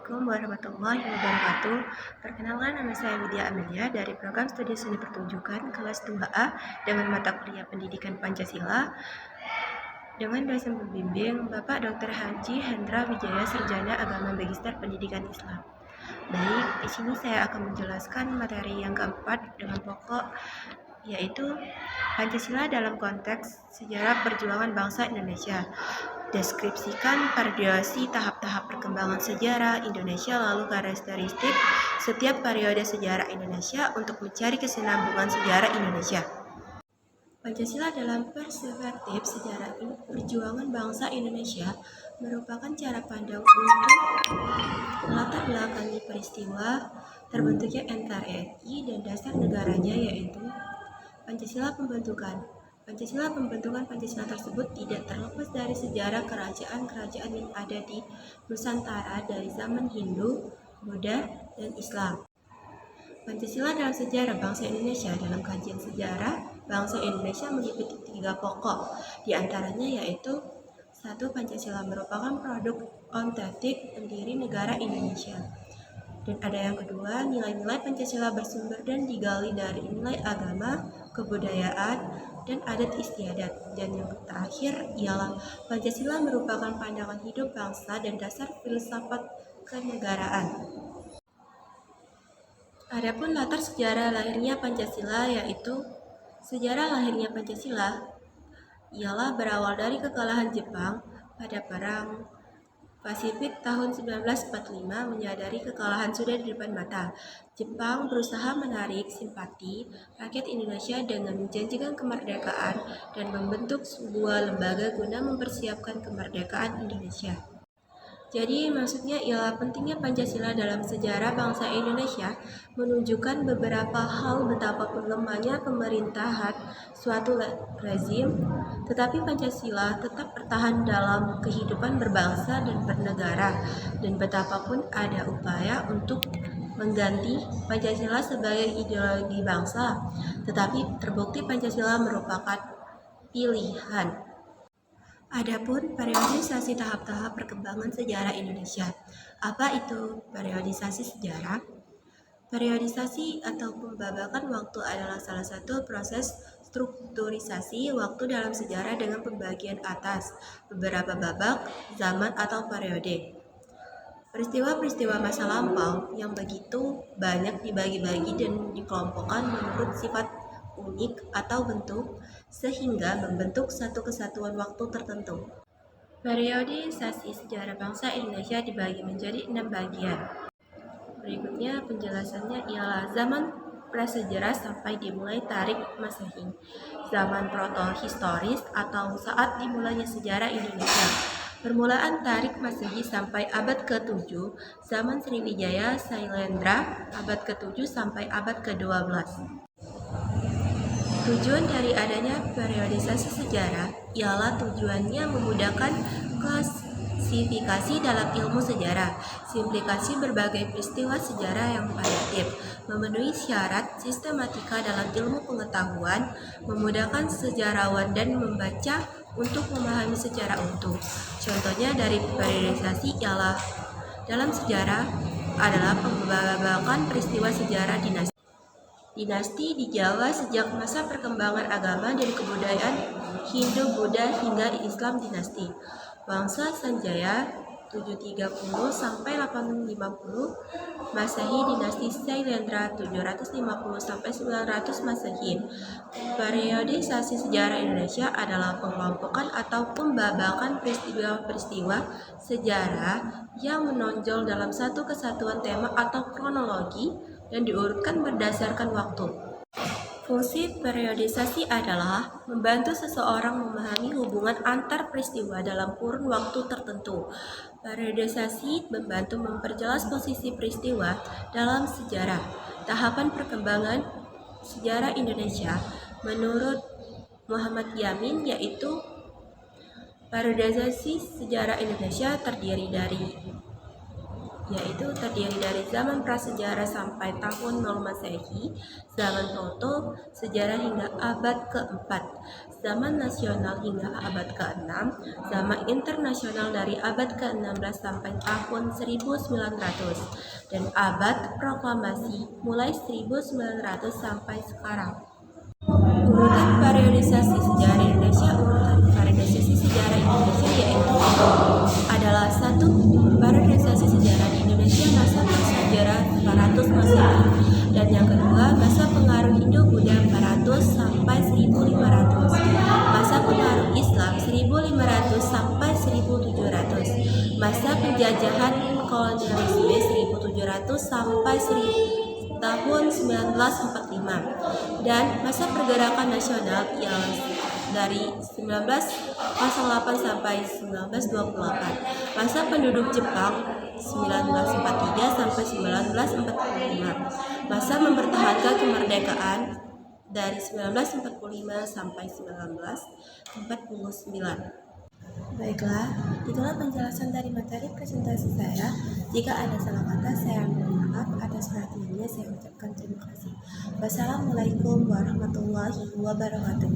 Assalamualaikum warahmatullahi wabarakatuh. Perkenalkan, nama saya Widya Amelia dari program studi seni pertunjukan kelas 2A dengan mata kuliah pendidikan Pancasila dengan dosen pembimbing Bapak Dr. Haji Hendra Wijaya Sarjana Agama Magister Pendidikan Islam. Baik, di sini saya akan menjelaskan materi yang keempat dengan pokok yaitu Pancasila dalam konteks sejarah perjuangan bangsa Indonesia. Deskripsikan periodisasi tahap-tahap perkembangan sejarah Indonesia lalu karakteristik setiap periode sejarah Indonesia untuk mencari kesinambungan sejarah Indonesia. Pancasila dalam perspektif sejarah perjuangan bangsa Indonesia merupakan cara pandang untuk melatar belakangi peristiwa terbentuknya NKRI dan dasar negaranya yaitu Pancasila pembentukan. Pembentukan Pancasila tersebut tidak terlepas dari sejarah kerajaan-kerajaan yang ada di Nusantara dari zaman Hindu, Buddha, dan Islam. Pancasila dalam sejarah bangsa Indonesia. Dalam kajian sejarah bangsa Indonesia meliputi 3 pokok, di antaranya yaitu 1. Pancasila merupakan produk ontetik pendiri negara Indonesia. Dan ada yang kedua, nilai-nilai Pancasila bersumber dan digali dari nilai agama, kebudayaan, dan adat istiadat. Dan yang terakhir ialah Pancasila merupakan pandangan hidup bangsa dan dasar filsafat kenegaraan. Adapun latar sejarah lahirnya Pancasila yaitu sejarah lahirnya Pancasila ialah berawal dari kekalahan Jepang pada Perang Pasifik tahun 1945. Menyadari kekalahan sudah di depan mata, Jepang berusaha menarik simpati rakyat Indonesia dengan menjanjikan kemerdekaan dan membentuk sebuah lembaga guna mempersiapkan kemerdekaan Indonesia. Jadi maksudnya ialah pentingnya Pancasila dalam sejarah bangsa Indonesia menunjukkan beberapa hal betapapun lemahnya pemerintahan suatu rezim, tetapi Pancasila tetap bertahan dalam kehidupan berbangsa dan bernegara, dan betapapun ada upaya untuk mengganti Pancasila sebagai ideologi bangsa, tetapi terbukti Pancasila merupakan pilihan. Adapun periodisasi tahap-tahap perkembangan sejarah Indonesia. Apa itu periodisasi sejarah? Periodisasi atau pembabakan waktu adalah salah satu proses strukturisasi waktu dalam sejarah dengan pembagian atas beberapa babak, zaman atau periode. Peristiwa-peristiwa masa lampau yang begitu banyak dibagi-bagi dan dikelompokkan menurut sifat unik atau bentuk sehingga membentuk satu kesatuan waktu tertentu. Periodisasi sejarah bangsa Indonesia dibagi menjadi 6 bagian. Berikutnya penjelasannya ialah zaman prasejarah sampai dimulai Tarik Masehi, zaman protohistoris atau saat dimulainya sejarah Indonesia, permulaan Tarik Masehi sampai abad ke-7, zaman Sriwijaya Sailendra abad ke-7 sampai abad ke-12. Tujuan dari adanya periodisasi sejarah ialah tujuannya memudahkan klasifikasi dalam ilmu sejarah, simplikasi berbagai peristiwa sejarah yang variatif, memenuhi syarat sistematika dalam ilmu pengetahuan, memudahkan sejarawan dan membaca untuk memahami secara utuh. Contohnya dari periodisasi ialah dalam sejarah adalah pembabakan peristiwa sejarah dinasti di Jawa sejak masa perkembangan agama dan kebudayaan Hindu-Buddha hingga Islam dinasti. Bangsa Sanjaya 730 sampai 850 Masehi, dinasti Sailendra 750 sampai 900 Masehi. Periodisasi sejarah Indonesia adalah pengelompokan atau pembabakan peristiwa-peristiwa sejarah yang menonjol dalam satu kesatuan tema atau kronologi dan diurutkan berdasarkan waktu. Fungsi periodisasi adalah membantu seseorang memahami hubungan antar peristiwa dalam kurun waktu tertentu. Periodisasi membantu memperjelas posisi peristiwa dalam sejarah. Tahapan perkembangan sejarah Indonesia menurut Muhammad Yamin yaitu periodisasi sejarah Indonesia terdiri dari yaitu terdiri dari zaman prasejarah sampai tahun 0 Masehi, zaman Proto sejarah hingga abad keempat, zaman nasional hingga abad ke-6, zaman internasional dari abad ke-16 sampai tahun 1900, dan abad proklamasi mulai 1900 sampai sekarang. Urutan periodisasi sejarah Indonesia. Urutan periodisasi sejarah Indonesia yaitu adalah satu, periodisasi sejarah di Indonesia masa prasejarah 400 Masehi, dan yang kedua masa pengaruh Hindu-Buddha 400 sampai 1500, masa pengaruh Islam 1500 sampai 1700, masa penjajahan kolonialisme 1700 sampai tahun 1945, dan masa pergerakan nasional yang dari 1908 sampai 1928, masa penduduk Jepang 1943 sampai 1945, masa mempertahankan kemerdekaan dari 1945 sampai 1949. Baiklah, itulah penjelasan dari materi presentasi saya. Jika ada salah kata, saya mohon maaf. Atas perhatiannya, saya ucapkan terima kasih. Wassalamualaikum warahmatullahi wabarakatuh.